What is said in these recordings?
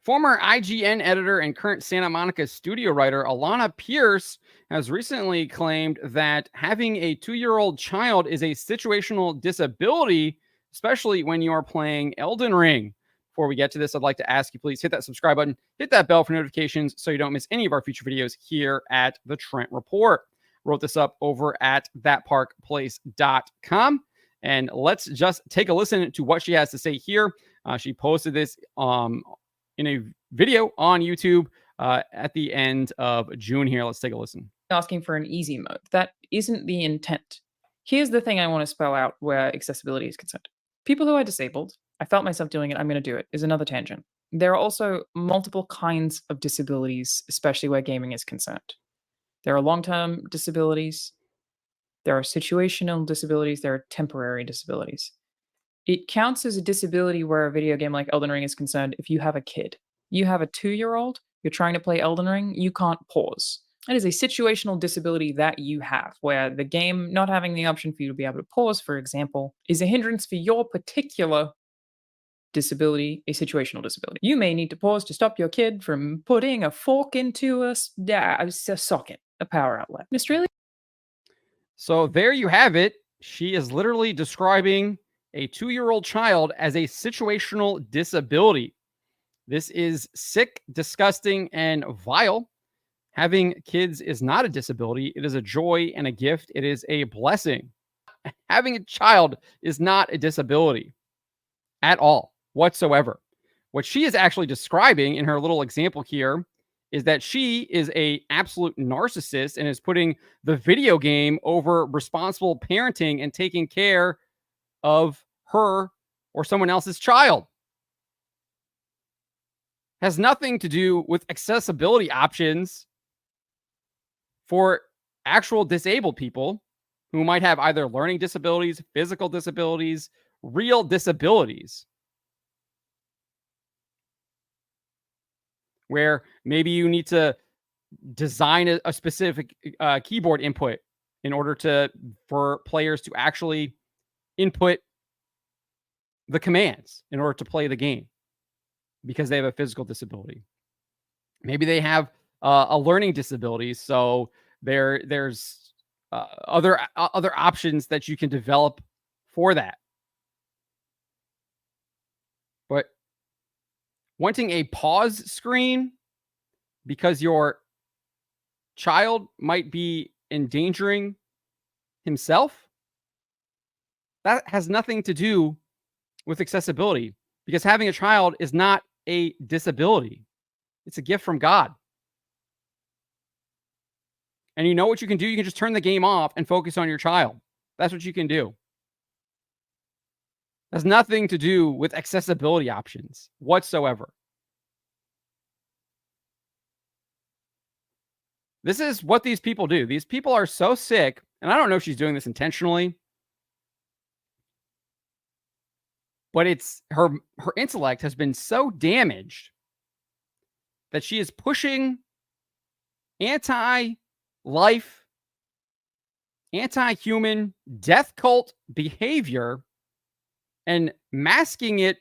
Former IGN editor and current Santa Monica Studio writer Alanah Pearce has recently claimed that having a 2-year-old child is a situational disability, especially when you are playing Elden Ring. Before we get to this, I'd like to ask you, please hit that subscribe button, hit that bell for notifications so you don't miss any of our future videos here at the Trent Report. Wrote this up over at thatparkplace.com. And let's just take a listen to what she has to say here. She posted this in a video on YouTube at the end of June here. Let's take a listen. Asking for an easy mode. That isn't the intent. Here's the thing I want to spell out where accessibility is concerned. People who are disabled, I felt myself doing it, I'm going to do it, is another tangent. There are also multiple kinds of disabilities, especially where gaming is concerned. There are long-term disabilities, there are situational disabilities, there are temporary disabilities. It counts as a disability where a video game like Elden Ring is concerned if you have a kid. You have a 2-year-old, you're trying to play Elden Ring, you can't pause. That is a situational disability that you have, where the game not having the option for you to be able to pause, for example, is a hindrance for your particular disability, a situational disability. You may need to pause to stop your kid from putting a fork into a socket, a power outlet. In Australia. So there you have it. She is literally describing a 2-year-old child as a situational disability. This is sick, disgusting, and vile. Having kids is not a disability. It is a joy and a gift. It is a blessing. Having a child is not a disability at all, whatsoever. What she is actually describing in her little example here is that she is an absolute narcissist and is putting the video game over responsible parenting and taking care of her or someone else's child. Has nothing to do with accessibility options for actual disabled people who might have either learning disabilities, physical disabilities, real disabilities, where maybe you need to design a specific keyboard input in order for players to actually input the commands in order to play the game because they have a physical disability. Maybe they have a learning disability, so there's other options that you can develop for that. But wanting a pause screen because your child might be endangering himself, that has nothing to do with accessibility, because having a child is not a disability. It's a gift from God. And you know what you can do? You can just turn the game off and focus on your child. That's what you can do. It has nothing to do with accessibility options whatsoever. This is what these people do. These people are so sick, and I don't know if she's doing this intentionally, but it's her intellect has been so damaged that she is pushing anti-life, anti-human, death cult behavior and masking it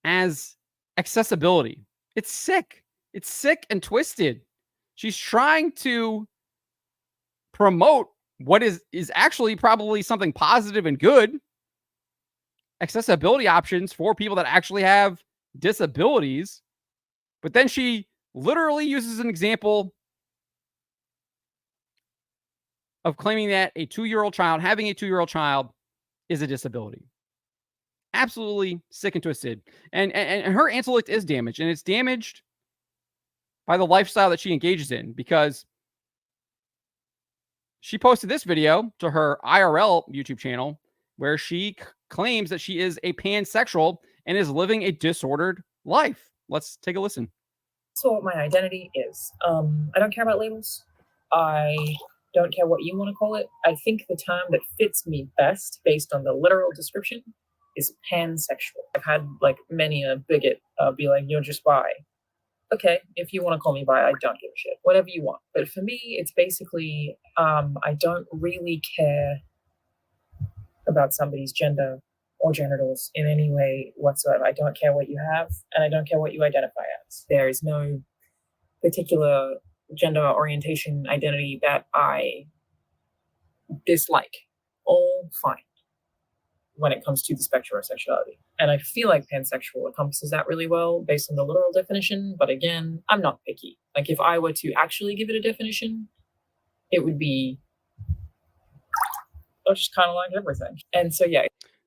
as accessibility. It's sick. It's sick and twisted. She's trying to promote what is actually probably something positive and good. Accessibility options for people that actually have disabilities. But then she literally uses an example of claiming that having a 2-year-old child is a disability. Absolutely sick and twisted. And her intellect is damaged, and it's damaged by the lifestyle that she engages in, because she posted this video to her IRL YouTube channel where she claims that she is a pansexual and is living a disordered life. Let's take a listen. So what my identity is. I don't care about labels. I don't care what you want to call it. I think the term that fits me best based on the literal description is pansexual. I've had like many a bigot be like, you're just bi. Okay, if you want to call me bi, I don't give a shit. Whatever you want. But for me, it's basically I don't really care about somebody's gender or genitals in any way whatsoever. I don't care what you have, and I don't care what you identify as. There is no particular gender orientation identity that I dislike. All fine when it comes to the spectrum of sexuality. And I feel like pansexual encompasses that really well based on the literal definition. But again, I'm not picky. Like, if I were to actually give it a definition, it would be, I just kind of like everything. And so, yeah.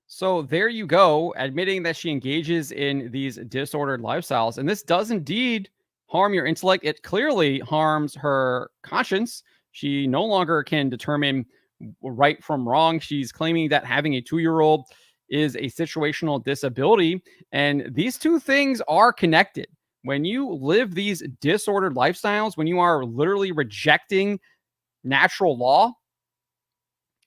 So there you go, admitting that she engages in these disordered lifestyles. And this does indeed harm your intellect. It clearly harms her conscience. She no longer can determine right from wrong. She's claiming that having a 2-year-old is a situational disability. And these two things are connected. When you live these disordered lifestyles, when you are literally rejecting natural law,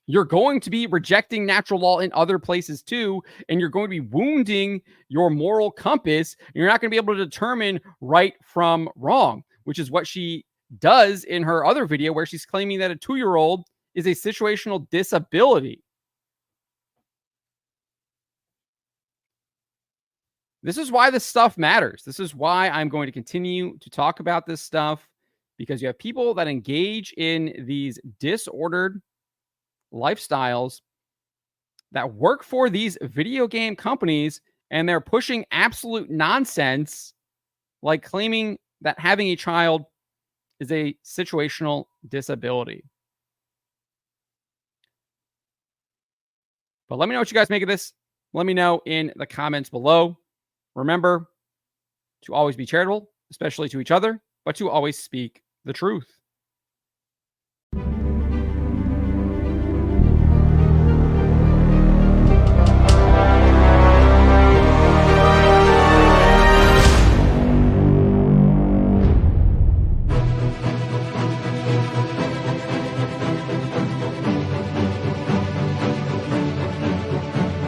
you're going to be rejecting natural law in other places too, and you're going to be wounding your moral compass. You're not going to be able to determine right from wrong, which is what she does in her other video where she's claiming that a 2-year-old is a situational disability. This is why this stuff matters. This is why I'm going to continue to talk about this stuff, because you have people that engage in these disordered lifestyles that work for these video game companies, and they're pushing absolute nonsense like claiming that having a child is a situational disability. But let me know what you guys make of this. Let me know in the comments below. Remember to always be charitable, especially to each other, but to always speak the truth.